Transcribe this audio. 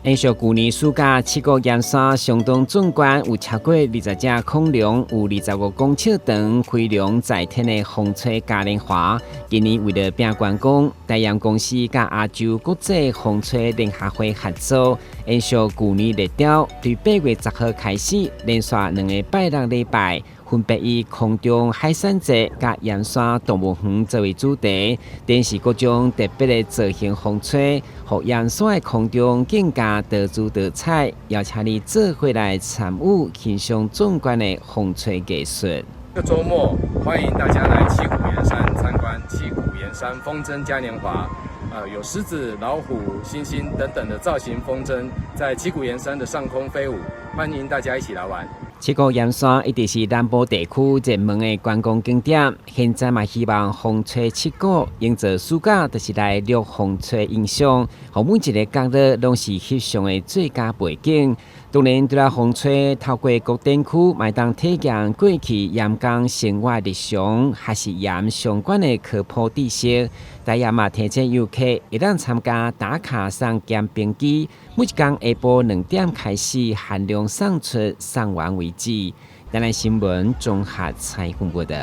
延续去年暑假7个盐山上东纵观有超过20只恐龙，有25公尺长、飞龙在天的风吹嘉年华。今年为了拼观光，大洋公司甲亚洲国际风吹联合会合作，延续去年热潮，对8月10号开始，连续2个拜六礼拜。分别以空中海产节甲盐山动物园作为主题，展示各种特别的造型风吹，让盐山的空中更加多姿多彩。邀请你做回来参与欣赏壮观的风吹艺术。这个周末欢迎大家来七股盐山参观七股盐山风筝嘉年华。有狮子、老虎、猩猩等等的造型风筝在七股盐山的上空飞舞，欢迎大家一起来玩。七股盐山一直是南部地区热门的观光景点，现在嘛希望风吹七股，营造暑假就是来录风吹影像，让每一个角落拢是翕相的最佳背景。当然，除了风吹，透过各展区，买当体验过去盐港生活日常，还是盐相关的科普知识。大家嘛提醒游客一旦参加打卡上咸冰机，每一天下晡2点开始限量送出，送完为止。台南新闻综合采访报道。